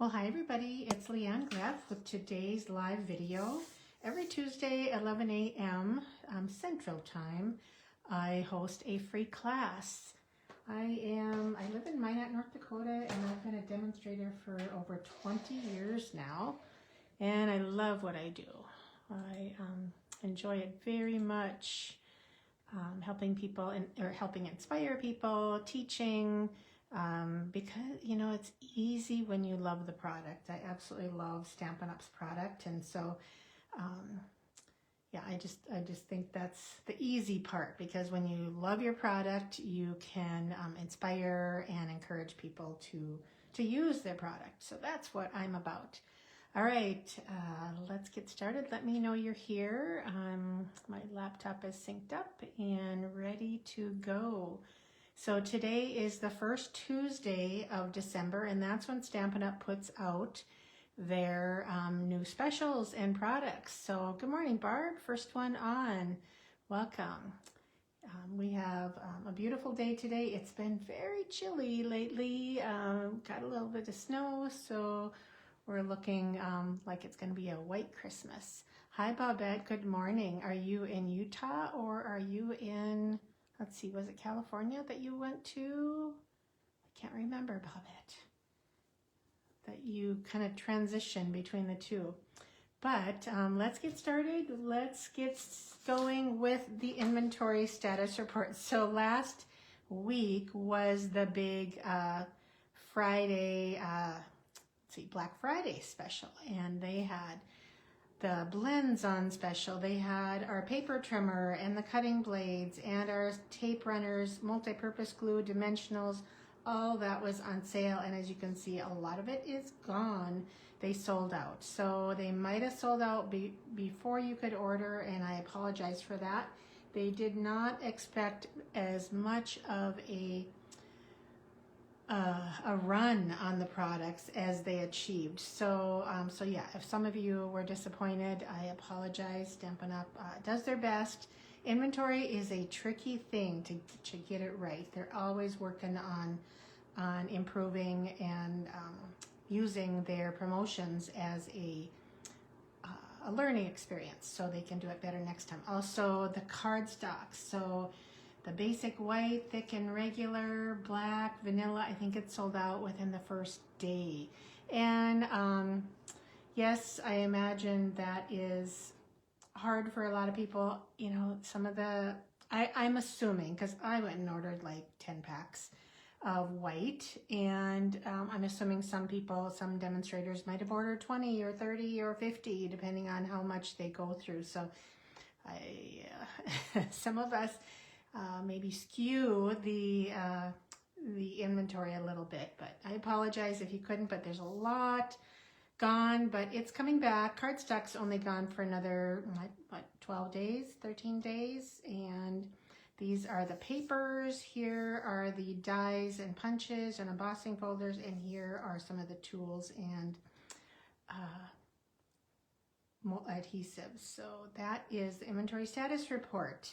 Well, hi everybody, it's Leanne Greff with today's live video. Every Tuesday, 11 a.m. Central Time, I host a free class. I live in Minot, North Dakota, and I've been a demonstrator for over 20 years now, and I love what I do. I enjoy it very much, helping people or helping inspire people, teaching, because it's easy when you love the product. I absolutely love Stampin' Up's product, and so yeah, I just think that's the easy part, because when you love your product, you can inspire and encourage people to use their product. So that's what I'm about. All right, let's get started. Let me know you're here. My laptop is synced up and ready to go. So today is the first Tuesday of December, and that's when Stampin' Up! Puts out their new specials and products. So good morning, Barb. First one on. Welcome. We have a beautiful day today. It's been very chilly lately. Got a little bit of snow, so we're looking like it's going to be a white Christmas. Hi, Bobette. Good morning. Are you in Utah or are you in... Let's see, was it California that you went to? I can't remember, Bobette. That you kind of transition between the two. But let's get started. Let's get going with the inventory status report. So last week was the big Friday, Black Friday special. And they had the blends on special. They had our paper trimmer and the cutting blades and our tape runners, multi-purpose glue, dimensionals, all that was on sale. And as you can see, a lot of it is gone. They sold out. So they might have sold out before you could order, and I apologize for that. They did not expect as much of a run on the products as they achieved. So yeah, if some of you were disappointed, I apologize. Stampin' Up! Does their best. Inventory is a tricky thing to get it right. They're always working on improving and using their promotions as a learning experience, so they can do it better next time. Also, the card stocks. So the basic white, thick and regular, black, vanilla, I think it sold out within the first day. And yes, I imagine that is hard for a lot of people. Some of the, I'm assuming, because I went and ordered like 10 packs of white, and I'm assuming some demonstrators might have ordered 20 or 30 or 50, depending on how much they go through. So some of us maybe skew the inventory a little bit, but I apologize if you couldn't, but there's a lot gone, but it's coming back. Cardstock's only gone for another, 12 days, 13 days, and these are the papers. Here are the dies and punches and embossing folders, and here are some of the tools and adhesives. So that is the inventory status report.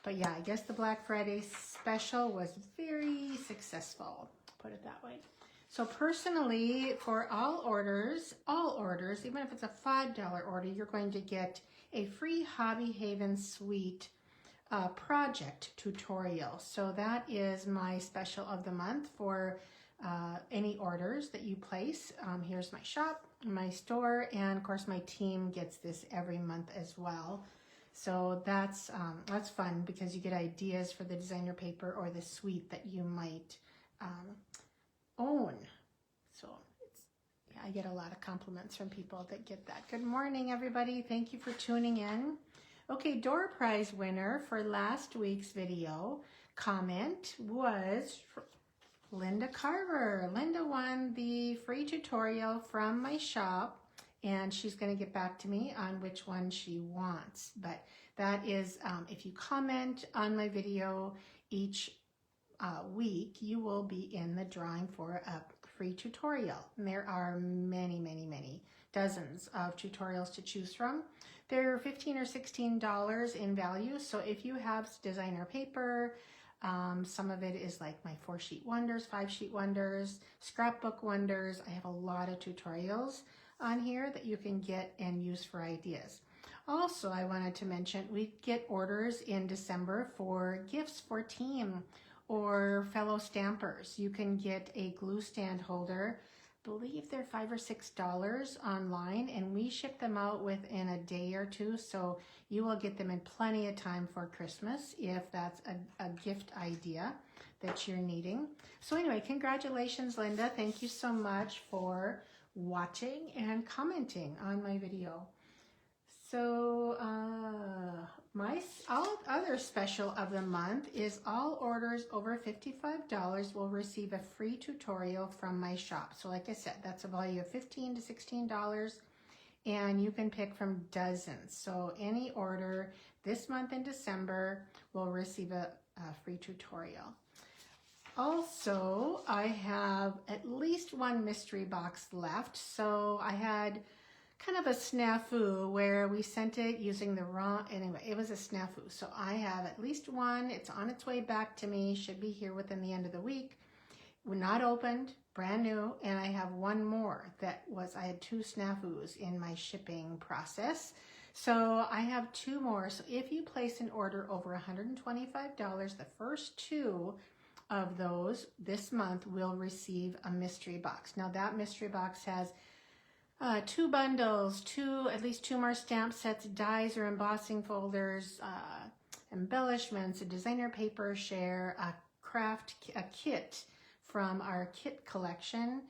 But yeah, I guess the Black Friday special was very successful, put it that way. So personally, for all orders, even if it's a $5 order, you're going to get a free Hobby Haven Suite project tutorial. So that is my special of the month for any orders that you place. Here's my shop, my store, and of course my team gets this every month as well. So that's fun, because you get ideas for the designer paper or the suite that you might own. So I get a lot of compliments from people that get that. Good morning, everybody. Thank you for tuning in. Okay, door prize winner for last week's video comment was Linda Carver. Linda won the free tutorial from my shop, and she's going to get back to me on which one she wants. But that is, if you comment on my video each week, you will be in the drawing for a free tutorial. And there are many, dozens of tutorials to choose from. They're $15 or $16 in value. So if you have designer paper, Some of it is like my 4-sheet wonders, 5-sheet wonders, scrapbook wonders. I have a lot of tutorials on here that you can get and use for ideas. Also, I wanted to mention we get orders in December for gifts for team or fellow stampers. You can get a glue stand holder. I believe they're $5 or $6 online, and we ship them out within a day or two, so you will get them in plenty of time for Christmas if that's a gift idea that you're needing. So anyway, congratulations, Linda. Thank you so much for watching and commenting on my video. So my other special of the month is all orders over $55 will receive a free tutorial from my shop. So like I said, that's a value of $15 to $16, and you can pick from dozens. So any order this month in December will receive a free tutorial. Also, I have at least one mystery box left. So I had kind of a snafu where we sent it using the wrong, anyway, it was a snafu. So I have at least one. It's on its way back to me, should be here within the end of the week. We're not opened, brand new, and I have one more I had 2 snafus in my shipping process. So I have 2 more. So if you place an order over $125, the first 2 of those this month will receive a mystery box. Now that mystery box has 2 bundles, at least 2 more stamp sets, dies or embossing folders, embellishments, a designer paper share, a kit from our kit collection,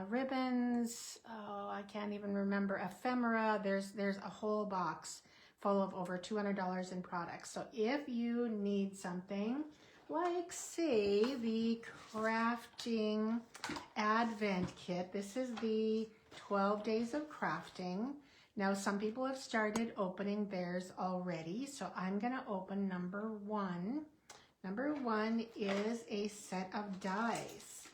ribbons, I can't even remember, ephemera. There's a whole box full of over $200 in products. So if you need something like, say, the crafting advent kit, this is the 12 days of crafting. Now some people have started opening theirs already, so I'm gonna open number 1. Number 1 is a set of dies.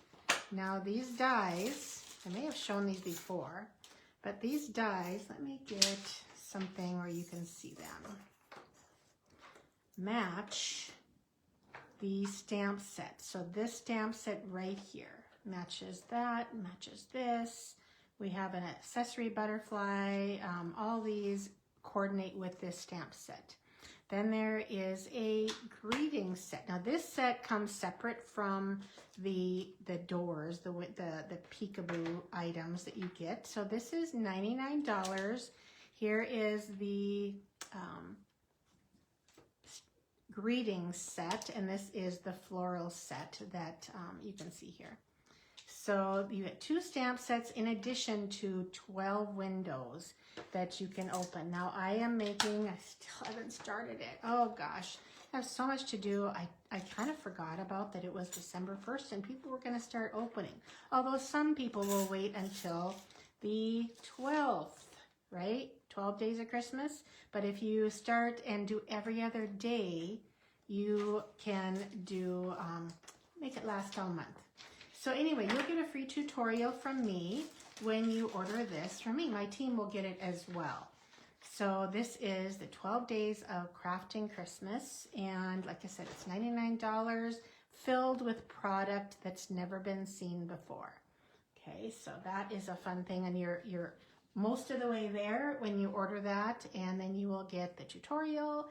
Now these dies, I may have shown these before, but these dies, let me get something where you can see them, match the stamp set. So this stamp set right here matches that, matches this. We have an accessory butterfly. All these coordinate with this stamp set. Then there is a greeting set. Now this set comes separate from the doors, the peekaboo items that you get. So this is $99. Here is the greeting set, and this is the floral set that you can see here. So you get 2 stamp sets in addition to 12 windows that you can open. Now I still haven't started it. Oh gosh, I have so much to do. I kind of forgot about that it was December 1st and people were going to start opening. Although some people will wait until the 12th, right? 12 days of Christmas. But if you start and do every other day, you can do, make it last all month. So anyway, you'll get a free tutorial from me when you order this from me. My team will get it as well. So this is the 12 days of crafting Christmas. And like I said, it's $99 filled with product that's never been seen before. Okay, so that is a fun thing. And you're most of the way there when you order that. And then you will get the tutorial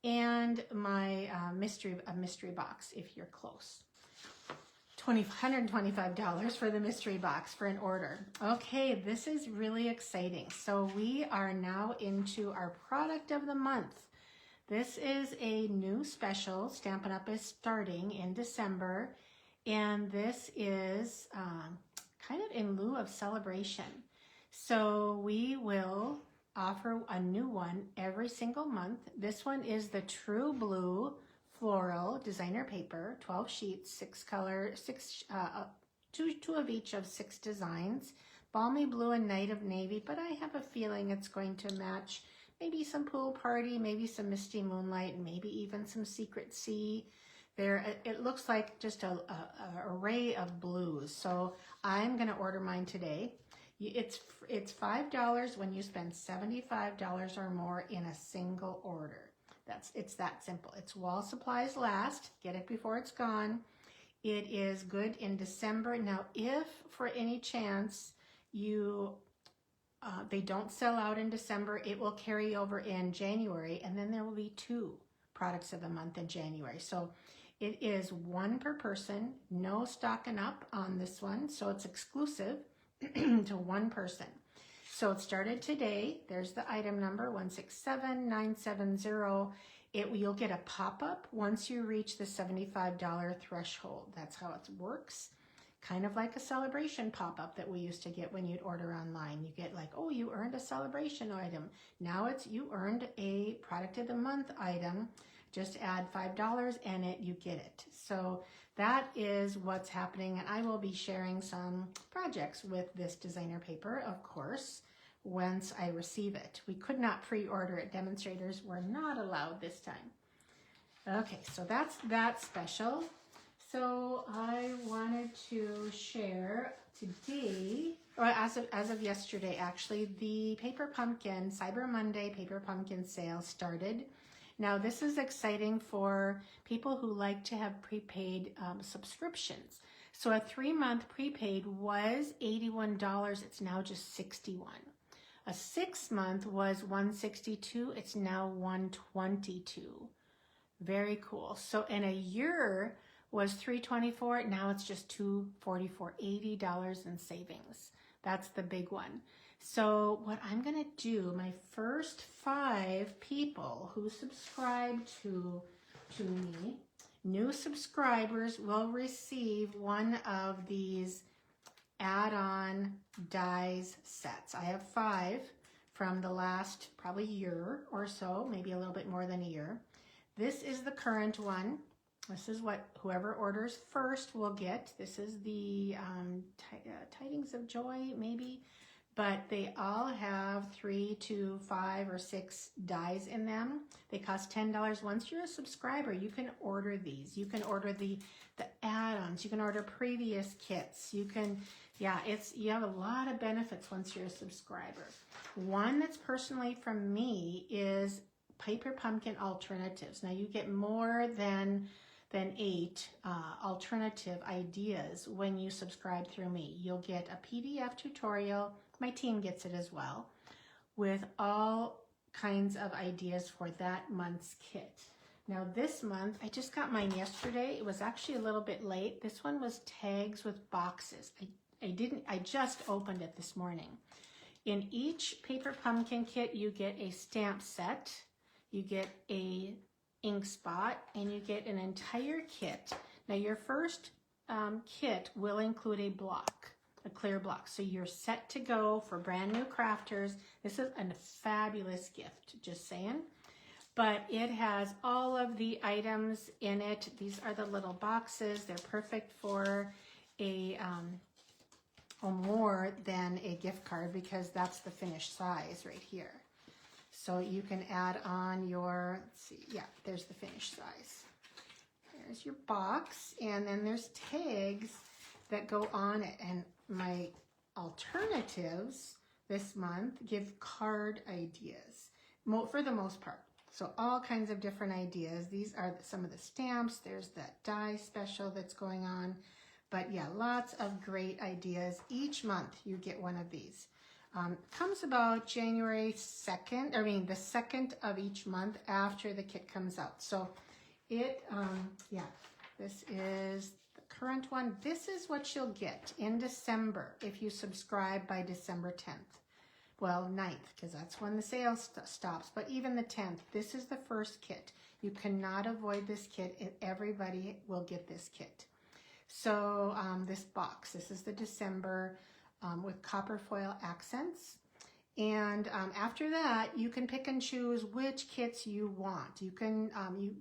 and my mystery box if you're close. $125 for the mystery box for an order. Okay, this is really exciting. So we are now into our product of the month. This is a new special. Stampin' Up! Is starting in December, and this is kind of in lieu of celebration. So we will offer a new one every single month. This one is the True Blue Floral designer paper, 12 sheets, 6 colors, two of each of 6 designs, balmy blue and night of navy, but I have a feeling it's going to match maybe some pool party, maybe some misty moonlight, and maybe even some secret sea. It looks like just a array of blues. So I'm going to order mine today. It's $5 when you spend $75 or more in a single order. It's that simple. It's Wall Supplies Last. Get it before it's gone. It is good in December. Now, if for any chance they don't sell out in December, it will carry over in January, and then there will be 2 products of the month in January. So it is 1 per person, no stocking up on this one, so it's exclusive to 1 person. So it started today. There's the item number 167970. You'll get a pop-up once you reach the $75 threshold. That's how it works. Kind of like a celebration pop-up that we used to get when you'd order online. You get like, oh, you earned a celebration item. Now it's you earned a product of the month item. Just add $5 and you get it. So that is what's happening. And I will be sharing some projects with this designer paper, of course, once I receive it. We could not pre-order it. Demonstrators were not allowed this time. Okay, so that's that special. So I wanted to share today, or as of yesterday actually, the Paper Pumpkin, Cyber Monday Paper Pumpkin sale started. Now this is exciting for people who like to have prepaid subscriptions. So a 3-month prepaid was $81, it's now just $61. A 6-month was $162, it's now $122. Very cool. So in a year was $324, now it's just $244, $80 in savings. That's the big one. So what I'm gonna do, my first 5 people who subscribe to me, new subscribers will receive one of these add-on dies sets. I have 5 from the last probably year or so, maybe a little bit more than a year. This is the current one. This is what whoever orders first will get. This is the Tidings of Joy, maybe. But they all have 3 to 5 or 6 dies in them. They cost $10. Once you're a subscriber, you can order these. You can order the add-ons. You can order previous kits. You can, you have a lot of benefits once you're a subscriber. One that's personally from me is Paper Pumpkin Alternatives. Now you get more than 8 alternative ideas when you subscribe through me. You'll get a PDF tutorial. My team gets it as well, with all kinds of ideas for that month's kit. Now this month, I just got mine yesterday. It was actually a little bit late. This one was tags with boxes. I just opened it this morning. In each Paper Pumpkin kit, you get a stamp set, you get a ink spot, and you get an entire kit. Now your first kit will include a block, a clear block. So you're set to go for brand new crafters. This is a fabulous gift, just saying. But it has all of the items in it. These are the little boxes. They're perfect for a more than a gift card, because that's the finished size right here. So you can add on your, let's see, yeah, there's the finished size. There's your box, and then there's tags that go on it. And my alternatives this month give card ideas, for the most part. So all kinds of different ideas. These are some of the stamps. There's that die special that's going on. But yeah, lots of great ideas. Each month you get one of these. Comes about January 2nd, the 2nd of each month after the kit comes out. So it, this is the current one. This is what you'll get in December if you subscribe by December 10th. Well, 9th, because that's when the sale stops. But even the 10th, this is the first kit. You cannot avoid this kit. Everybody will get this kit. So this box, this is the December with copper foil accents. And after that, you can pick and choose which kits you want. You can,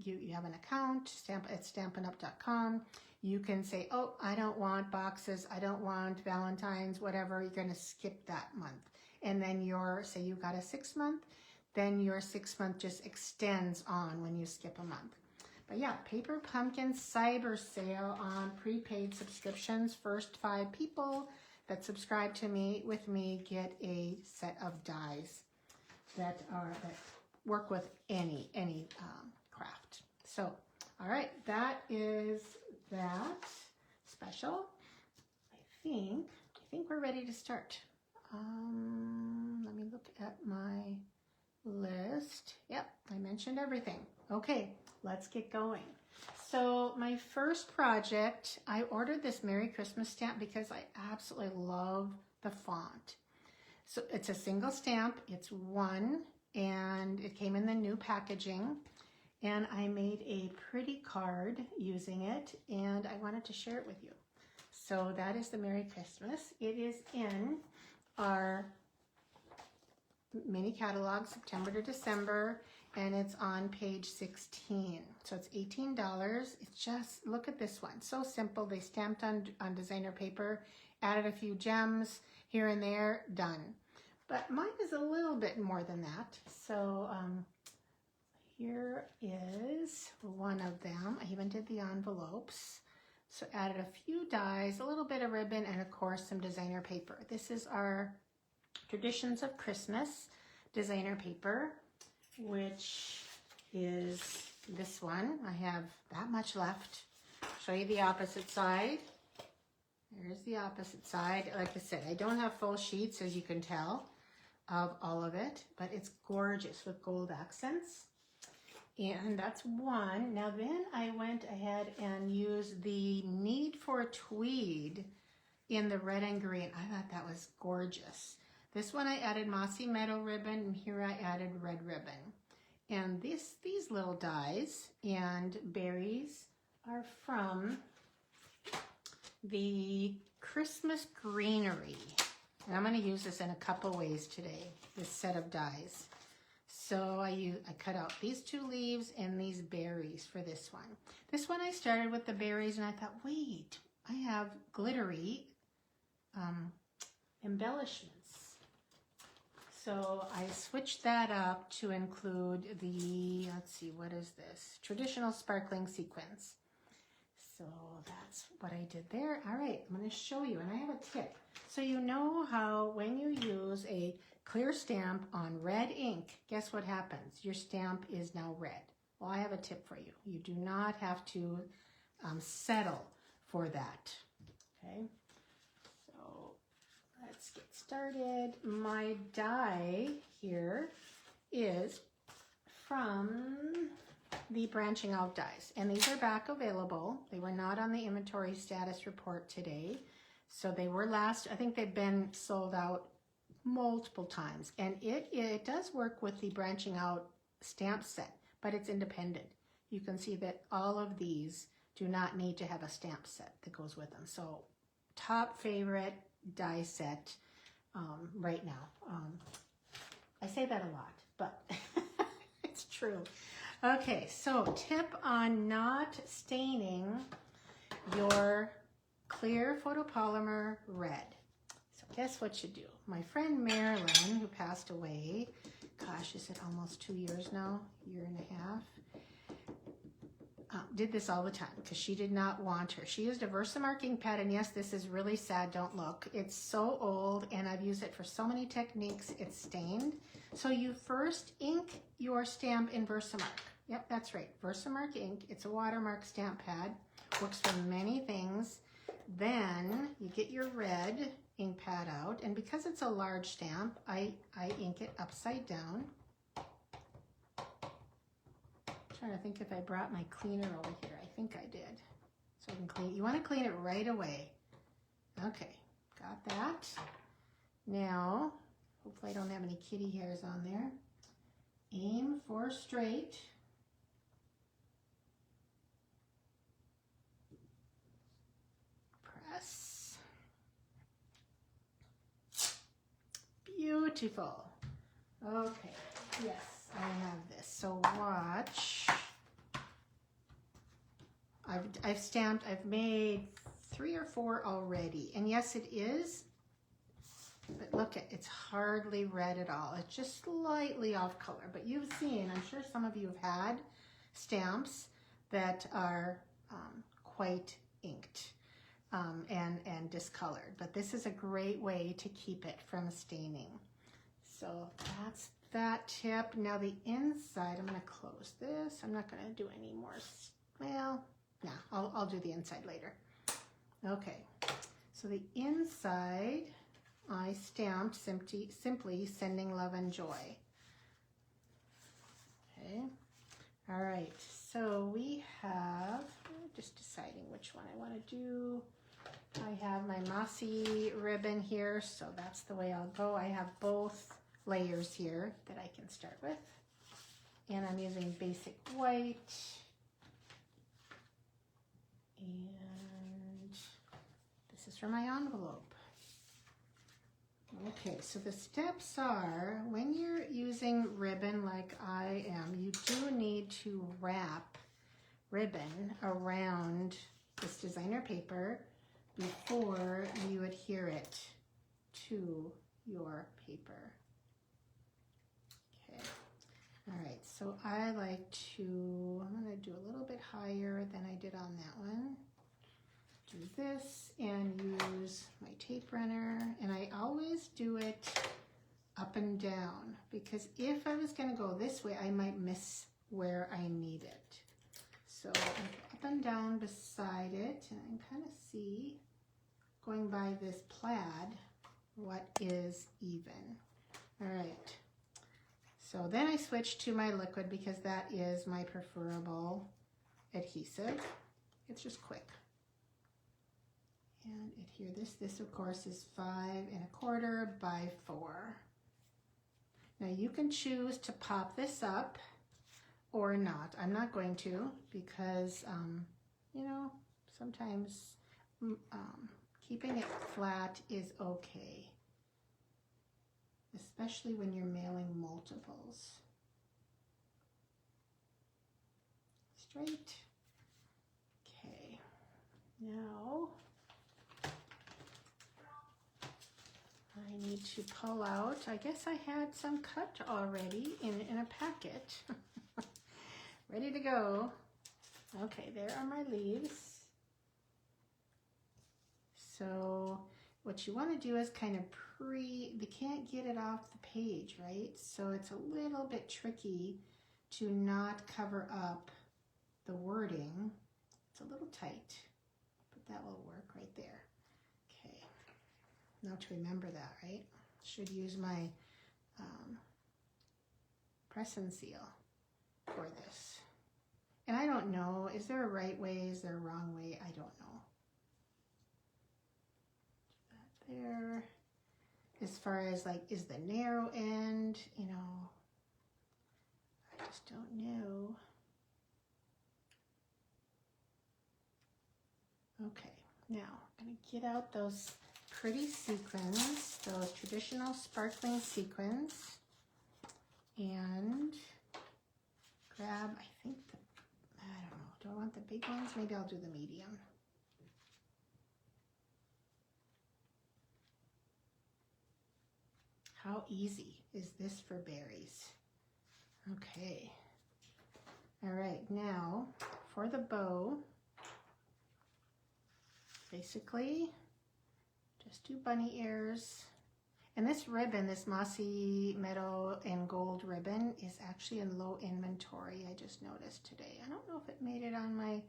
you have an account at Stampinup.com. You can say, oh, I don't want boxes. I don't want Valentine's, whatever. You're going to skip that month. And then say you got a 6-month, then your 6-month just extends on when you skip a month. But yeah, Paper Pumpkin Cyber Sale on prepaid subscriptions. First 5 people that subscribe to me with me get a set of dies that work with any craft. So, all right, that is that special. I think we're ready to start. Let me look at my list. Yep, I mentioned everything. Okay, let's get going. So my first project, I ordered this Merry Christmas stamp because I absolutely love the font. So it's a single stamp, it's one, and it came in the new packaging. And I made a pretty card using it, and I wanted to share it with you. So that is the Merry Christmas. It is in our mini catalog, September to December, and it's on page 16. So it's $18. It's just, look at this one. So simple. They stamped on designer paper, added a few gems here and there, done. But mine is a little bit more than that. So here is one of them. I even did the envelopes. So added a few dies, a little bit of ribbon, and of course some designer paper. This is our Traditions of Christmas designer paper, which is this one. I have that much left. Show you the opposite side. There's the opposite side. Like I said, I don't have full sheets, as you can tell, of all of it, but it's gorgeous with gold accents. And that's one. Now then I went ahead and used the Need for Tweed in the red and green. I thought that was gorgeous. This one I added Mossy Meadow ribbon, and here I added red ribbon. And these little dies and berries are from the Christmas Greenery. And I'm going to use this in a couple ways today, this set of dies. So I cut out these two leaves and these berries for this one. This one I started with the berries, and I thought, wait, I have glittery embellishments. So I switched that up to include the, let's see, what is this? Traditional sparkling sequins. So that's what I did there. All right, I'm going to show you, and I have a tip. So you know how when you use a clear stamp on red ink, guess what happens? Your stamp is now red. Well, I have a tip for you. You do not have to settle for that. Okay, so let's get started. My die here is from the Branching Out dies, and these are back available. They were not on the inventory status report today, so they were last, I think they've been sold out multiple times, and it does work with the Branching Out stamp set, but it's independent. You can see that all of these do not need to have a stamp set that goes with them. So top favorite die set right now. I say that a lot, but it's true. Okay, so tip on not staining your clear photopolymer red. So guess what you do? My friend Marilyn, who passed away, gosh, is it almost 2 years now? Year and a half? Did this all the time because she did not want her. She used a Versamark ink pad, and yes, this is really sad, don't look. It's so old, and I've used it for so many techniques, it's stained. So you first ink your stamp in Versamark. Yep, that's right, Versamark ink. It's a watermark stamp pad, works for many things. Then you get your red ink pad out, and because it's a large stamp, I ink it upside down. Trying to think if I brought my cleaner over here. I think I did. So I can clean. You want to clean it right away. Okay, got that. Now, hopefully I don't have any kitty hairs on there. Aim for straight. Press. Beautiful. Okay, yes, I have this. So watch. I've made 3 or 4 already. And yes, it is, but look at, it's hardly red at all. It's just slightly off color, but you've seen, I'm sure some of you have had stamps that are quite inked and discolored, but this is a great way to keep it from staining. So that's that tip. Now the inside, I'm going to close this. I'm not going to do any more. Well, yeah, I'll do the inside later. Okay, so the inside, I stamped simply sending love and joy. Okay, all right, so we have, just deciding which one I want to do. I have my mossy ribbon here, so that's the way I'll go. I have both layers here that I can start with. And I'm using basic white. And this is for my envelope. Okay, so the steps are, when you're using ribbon like I am, you do need to wrap ribbon around this designer paper before you adhere it to your paper. Okay, all right, so I like to, I'm gonna do a little bit higher than I did on that one. Do this and use my tape runner, and I always do it up and down, because if I was gonna go this way, I might miss where I need it. So up and down beside it, and I can kind of see, going by this plaid, what is even. All right, so then I switch to my liquid because that is my preferable adhesive. It's just quick. And adhere this of course is 5 1/4 by 4. Now you can choose to pop this up or not. I'm not going to, because you know, sometimes keeping it flat is okay, especially when you're mailing multiples. Straight. Okay, now I need to pull out, I guess I had some cut already in a packet. Ready to go. Okay, there are my leaves. So what you want to do is kind of they can't get it off the page, right? So it's a little bit tricky to not cover up the wording. It's a little tight, but that will work right there. Okay, now to remember that, right? Should use my press and seal for this. And I don't know, is there a right way, is there a wrong way? I don't know. That there. As far as like, is the narrow end, you know, I just don't know. Okay, now I'm gonna get out those pretty sequins, those traditional sparkling sequins, and grab, I think, I don't know, do I want the big ones? Maybe I'll do the medium. How easy is this for berries? Okay. All right, now for the bow, basically just do bunny ears. And this ribbon, this mossy meadow and gold ribbon, is actually in low inventory, I just noticed today. I don't know if it made it on my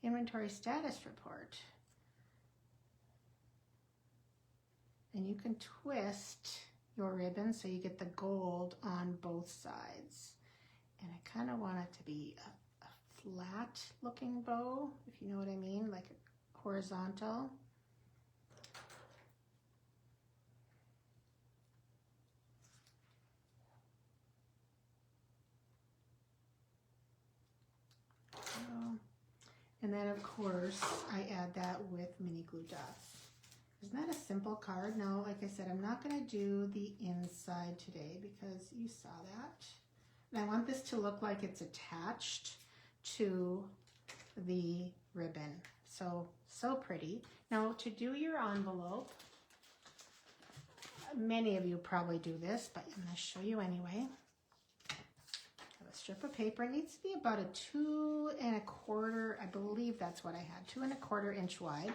inventory status report. And you can twist your ribbon so you get the gold on both sides. And I kind of want it to be a flat looking bow, if you know what I mean, like a horizontal. And then of course I add that with mini glue dots. Isn't that a simple card? Now, like I said, I'm not going to do the inside today because you saw that. And I want this to look like it's attached to the ribbon. So pretty. Now, to do your envelope, many of you probably do this, but I'm going to show you anyway. Have a strip of paper. It needs to be about a 2 1/4, I believe that's what I had, 2 1/4 inch wide.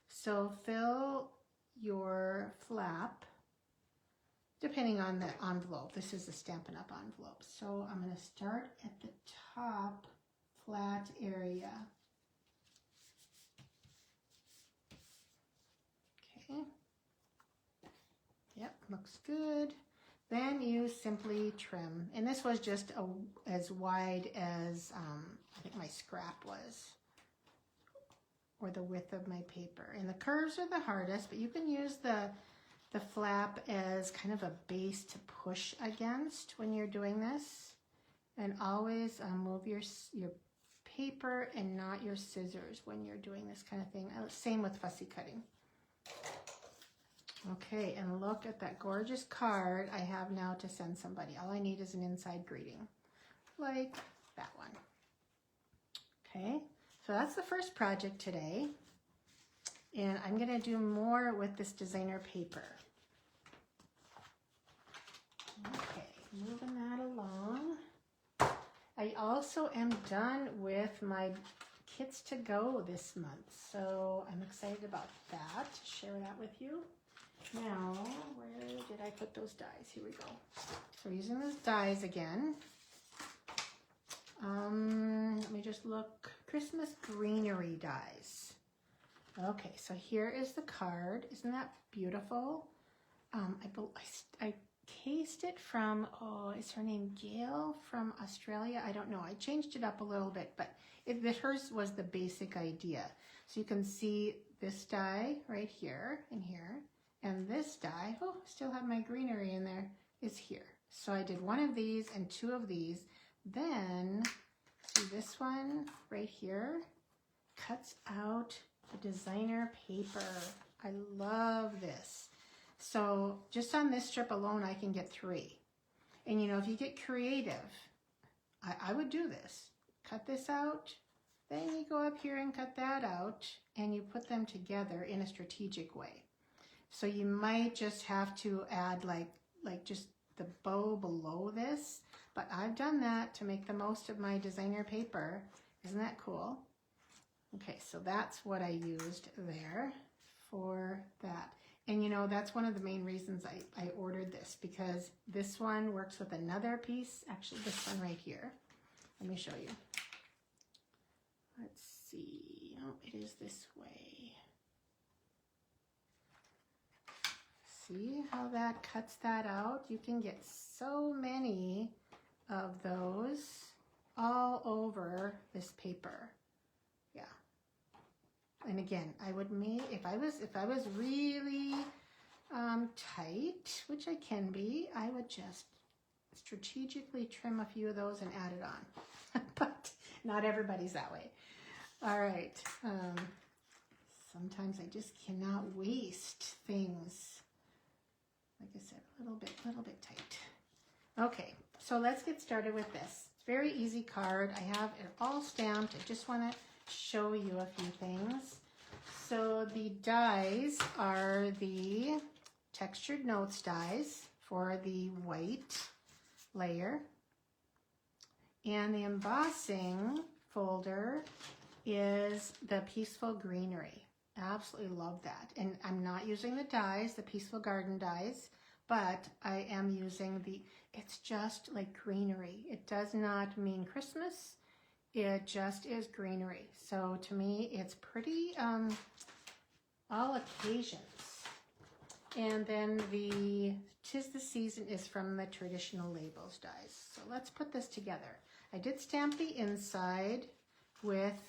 So fill your flap depending on the envelope. This is a Stampin' Up! Envelope. So I'm going to start at the top flat area. Okay. Yep, looks good. Then you simply trim. And this was just as wide as I think my scrap was, or the width of my paper. And the curves are the hardest, but you can use the flap as kind of a base to push against when you're doing this. And always move your paper and not your scissors when you're doing this kind of thing. Same with fussy cutting. Okay, and look at that gorgeous card I have now to send somebody. All I need is an inside greeting, like that one. Okay, so that's the first project today. And I'm going to do more with this designer paper. Okay, moving that along. I also am done with my kits to go this month, so I'm excited about that, to share that with you. Now, where did I put those dies? Here we go. So we're using those dies again. Let me just look. Christmas greenery dies. Okay, so here is the card. Isn't that beautiful? I cased it from, is her name Gail from Australia? I don't know. I changed it up a little bit, but hers was the basic idea. So you can see this die right here and here. And this die, still have my greenery in there, is here. So I did one of these and two of these. Then, see this one right here, cuts out the designer paper. I love this. So just on this strip alone, I can get 3. And you know, if you get creative, I would do this. Cut this out, then you go up here and cut that out, and you put them together in a strategic way. So you might just have to add like just the bow below this, but I've done that to make the most of my designer paper. Isn't that cool? Okay, so that's what I used there for that. And you know, that's one of the main reasons I ordered this, because this one works with another piece, actually this one right here. Let me show you. Let's see, oh, it is this way. See how that cuts that out? You can get so many of those all over this paper. Yeah. And again, I would make, if I was really tight, which I can be, I would just strategically trim a few of those and add it on. But not everybody's that way. All right. Sometimes I just cannot waste things. Like I said, a little bit tight. Okay, so let's get started with this. It's a very easy card. I have it all stamped. I just want to show you a few things. So the dies are the textured notes dies for the white layer. And the embossing folder is the Peaceful Greenery. Absolutely love that. And I'm not using the dies, the Peaceful Garden dies, but I am using it's just like greenery. It does not mean Christmas. It just is greenery. So to me, it's pretty all occasions. And then the 'Tis the Season is from the Traditional Labels dies. So let's put this together. I did stamp the inside with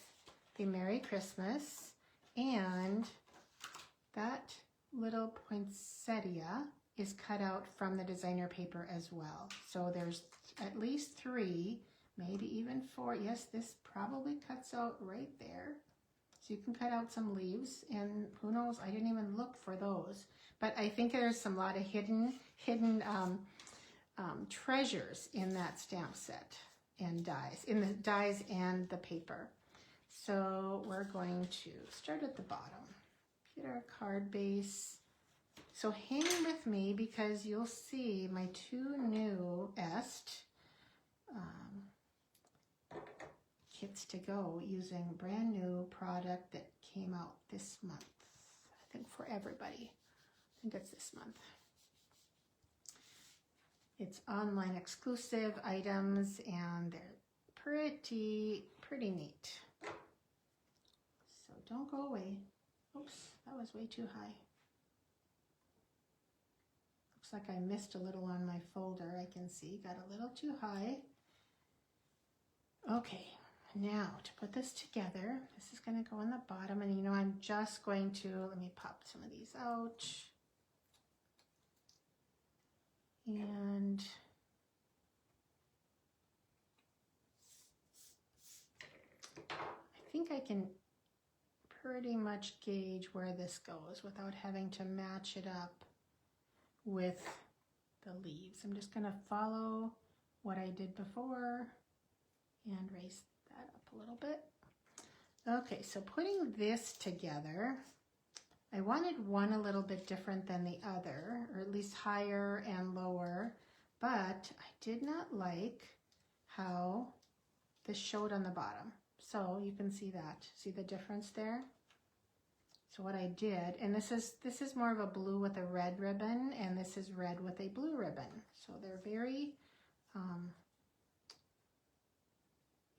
the Merry Christmas, and that little poinsettia is cut out from the designer paper as well. So there's at least 3, maybe even 4. Yes, this probably cuts out right there. So you can cut out some leaves, and who knows, I didn't even look for those. But I think there's a lot of hidden treasures in that stamp set and dies, in the dies and the paper. So we're going to start at the bottom, get our card base. So hang with me, because you'll see my 2 new kits to go using a brand new product that came out this month. I think for everybody. I think it's this month. It's online exclusive items and they're pretty neat. So don't go away. Oops, that was way too high. Looks like I missed a little on my folder. I can see, got a little too high. Okay, now to put this together, this is going to go on the bottom, and you know, I'm just going to, let me pop some of these out. And I think I can pretty much gauge where this goes without having to match it up with the leaves. I'm just going to follow what I did before and raise that up a little bit. Okay, so putting this together, I wanted one a little bit different than the other, or at least higher and lower, but I did not like how this showed on the bottom. So you can see that. See the difference there? So what I did, and this is more of a blue with a red ribbon, and this is red with a blue ribbon. So they're very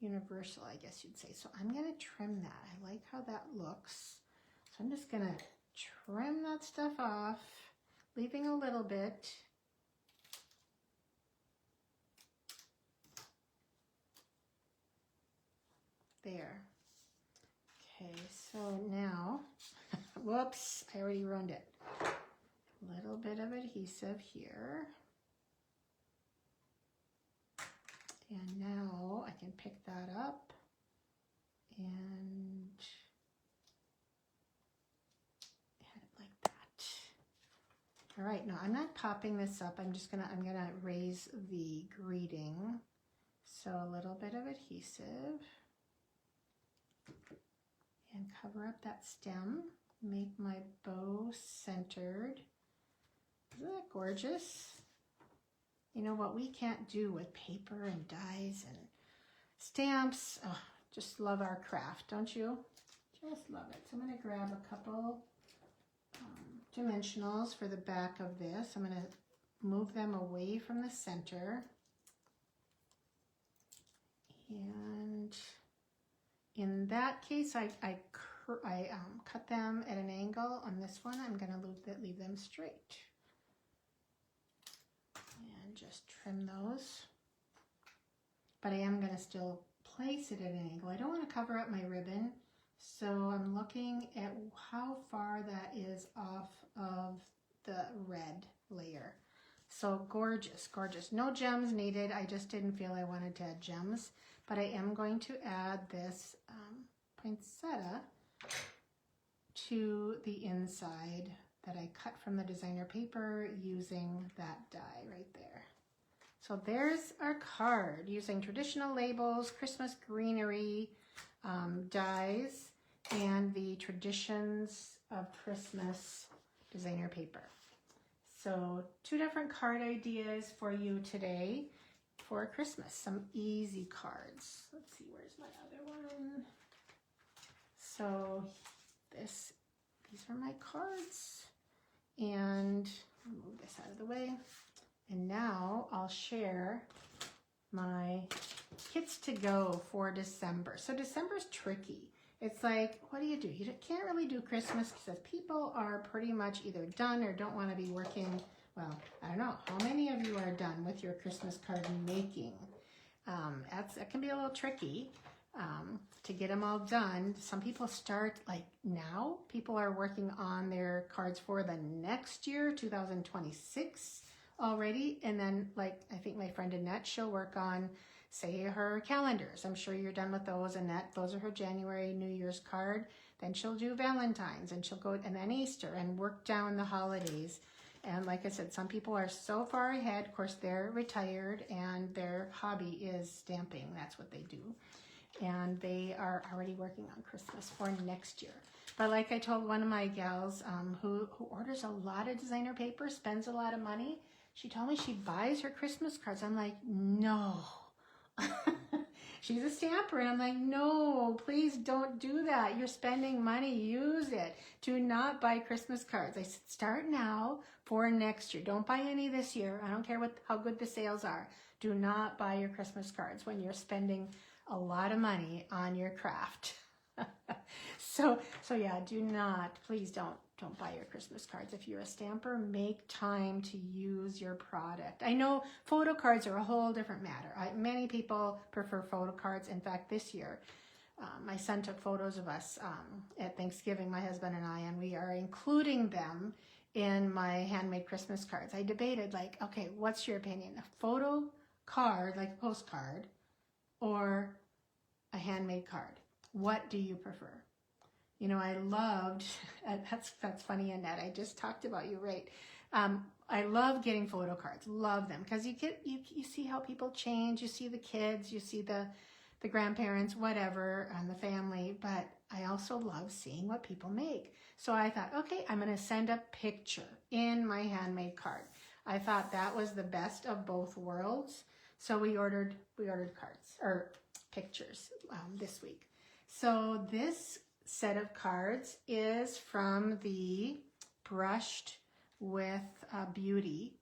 universal, I guess you'd say. So I'm going to trim that. I like how that looks. So I'm just going to trim that stuff off, leaving a little bit. There. Okay, so now, whoops, I already ruined it. A little bit of adhesive here. And now I can pick that up and add it like that. All right, now I'm not popping this up. I'm gonna raise the greeting. So a little bit of adhesive and cover up that stem. Make my bow centered. Isn't that gorgeous? You know what we can't do with paper and dies and stamps? Oh, just love our craft, don't you? Just love it. So I'm going to grab a couple dimensionals for the back of this. I'm going to move them away from the center. And in that case, I cut them at an angle. On this one, I'm going to leave them straight. And just trim those. But I am going to still place it at an angle. I don't want to cover up my ribbon, so I'm looking at how far that is off of the red layer. So gorgeous, gorgeous. No gems needed. I just didn't feel I wanted to add gems, but I am going to add this poinsettia to the inside that I cut from the designer paper using that die right there. So there's our card using traditional labels, Christmas greenery, dies, and the Traditions of Christmas designer paper. So 2 different card ideas for you today for Christmas. Some easy cards. Let's see, where's my other one? So these are my cards. And I'll move this out of the way. And now I'll share my kits to go for December. So December's tricky. It's like, what do? You can't really do Christmas because people are pretty much either done or don't want to be working. Well, I don't know. How many of you are done with your Christmas card making? That can be a little tricky to get them all done. Some people start like now. People are working on their cards for the next year, 2026 already. And then like, I think my friend Annette, she'll work on, say, her calendars. I'm sure you're done with those, Annette. Those are her January New Year's card. Then she'll do Valentine's, and she'll go, and then Easter, and work down the holidays. And like I said, some people are so far ahead. Of course, they're retired, and their hobby is stamping. That's what they do. And they are already working on Christmas for next year. But like I told one of my gals who orders a lot of designer paper, spends a lot of money, she told me she buys her Christmas cards. I'm like, no. she's a stamper. And I'm like, no, please don't do that. You're spending money. Use it. Do not buy Christmas cards. I said, start now for next year. Don't buy any this year. I don't care how good the sales are. Do not buy your Christmas cards when you're spending a lot of money on your craft. So yeah, do not, please don't buy your Christmas cards. If you're a stamper, make time to use your product. I know photo cards are a whole different matter. Many people prefer photo cards. In fact, this year, my son took photos of us at Thanksgiving, my husband and I, and we are including them in my handmade Christmas cards. I debated, like, okay, what's your opinion? A photo card, like a postcard, or a handmade card? What do you prefer? You know, I loved, that's funny, Annette, I just talked about you, right? I love getting photo cards, love them, because you see how people change, you see the kids, you see the grandparents, whatever, and the family, but I also love seeing what people make. So I thought, okay, I'm going to send a picture in my handmade card. I thought that was the best of both worlds. So we ordered cards, or pictures, this week. So this set of cards is from the Brushed with Beauty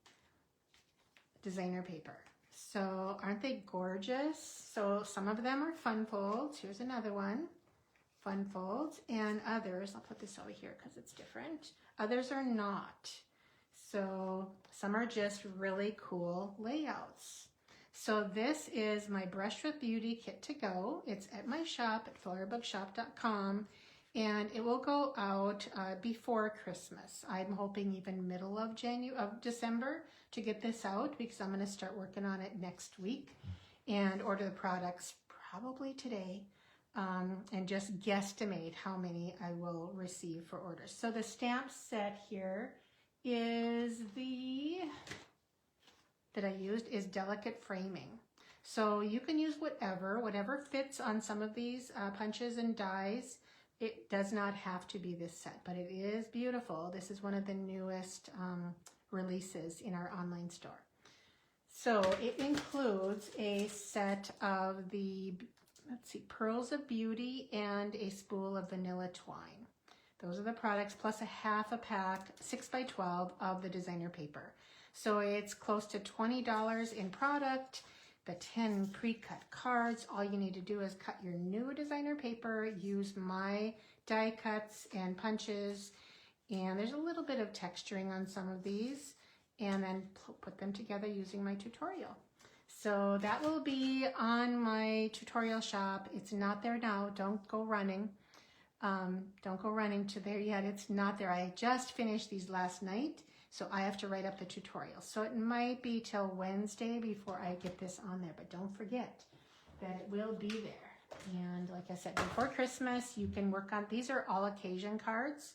designer paper. So aren't they gorgeous? So some of them are fun folds. Here's another one, fun folds, and others, I'll put this over here because it's different. Others are not. So some are just really cool layouts. So this is my Brush with Beauty kit to go. It's at my shop at FloraBookShop.com, and it will go out before Christmas. I'm hoping even middle of December to get this out, because I'm going to start working on it next week and order the products probably today, and just guesstimate how many I will receive for orders. So the stamp set here is that I used is Delicate Framing. So you can use whatever fits on some of these punches and dies. It does not have to be this set, but it is beautiful. This is one of the newest releases in our online store. So it includes a set of the, Pearls of Beauty and a spool of Vanilla Twine. Those are the products, plus a half a pack, 6x12 of the designer paper. So it's close to $20 in product, the 10 pre-cut cards. All you need to do is cut your new designer paper, use my die cuts and punches, and there's a little bit of texturing on some of these, and then put them together using my tutorial. So that will be on my tutorial shop. It's not there now. Don't go running. Don't go running to there yet. It's not there. I just finished these last night, so I have to write up the tutorial. So it might be till Wednesday before I get this on there, but don't forget that it will be there. And like I said, before Christmas, you can work on, these are all occasion cards.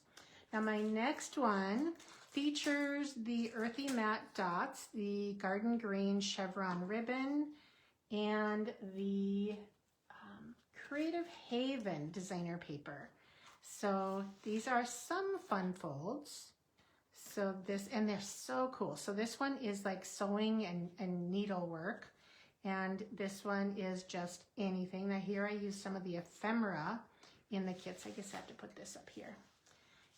Now my next one features the Earthy Matte Dots, the Garden Green Chevron Ribbon, and the Creative Haven designer paper. So these are some fun folds. So this, and they're so cool. So this one is like sewing and needlework, and this one is just anything. Now here I use some of the ephemera in the kits. I guess I have to put this up here.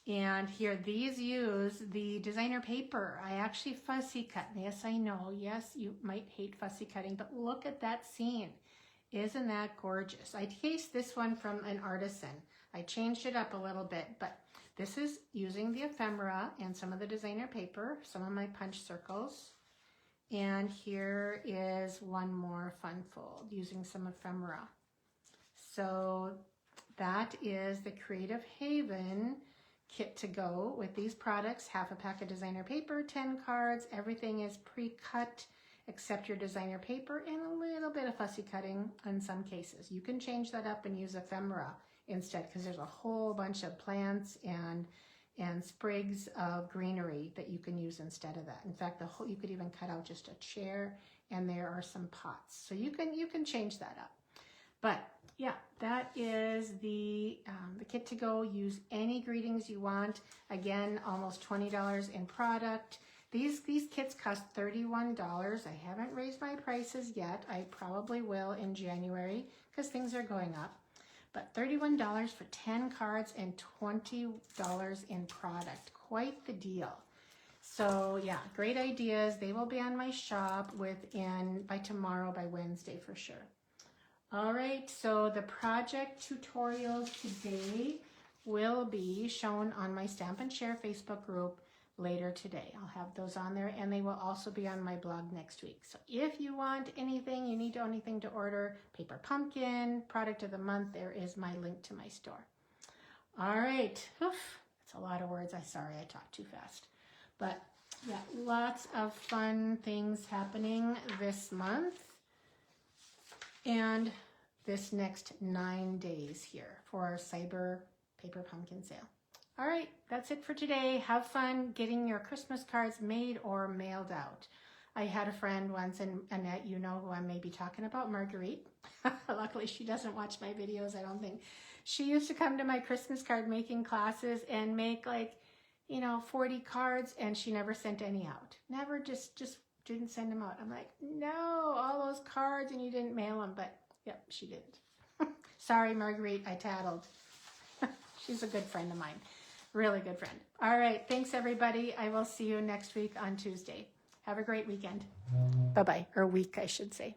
And here, these use the designer paper. I actually fussy cut. Yes, I know. Yes, you might hate fussy cutting, but look at that scene. Isn't that gorgeous? I cased this one from an artisan. I changed it up a little bit, but this is using the ephemera and some of the designer paper, some of my punch circles. And here is one more fun fold using some ephemera. So that is the Creative Haven kit to go with these products, half a pack of designer paper, 10 cards. Everything is pre-cut except your designer paper and a little bit of fussy cutting in some cases. You can change that up and use ephemera instead, because there's a whole bunch of plants and sprigs of greenery that you can use instead of that. In fact, you could even cut out just a chair, and there are some pots. So you can change that up. But yeah, that is the kit to go. Use any greetings you want. Again, almost $20 in product. These kits cost $31. I haven't raised my prices yet. I probably will in January because things are going up. But $31 for 10 cards and $20 in product. Quite the deal. So yeah, great ideas. They will be on my shop by tomorrow, by Wednesday for sure. All right, so the project tutorials today will be shown on my Stamp and Share Facebook group later today. I'll have those on there, and they will also be on my blog next week. So if you want anything, you need anything to order, Paper Pumpkin, product of the month, there is my link to my store. All right, that's a lot of words. Sorry, I talked too fast. But yeah, lots of fun things happening this month and this next 9 days here for our Cyber Paper Pumpkin sale. All right, that's it for today. Have fun getting your Christmas cards made or mailed out. I had a friend once, and Annette, you know who I may be talking about, Marguerite. Luckily, she doesn't watch my videos, I don't think. She used to come to my Christmas card making classes and make 40 cards, and she never sent any out. Never, just didn't send them out. I'm like, no, all those cards, and you didn't mail them. But yep, she didn't. Sorry, Marguerite, I tattled. She's a good friend of mine. Really good friend. All right. Thanks, everybody. I will see you next week on Tuesday. Have a great weekend. Bye-bye. Or week, I should say.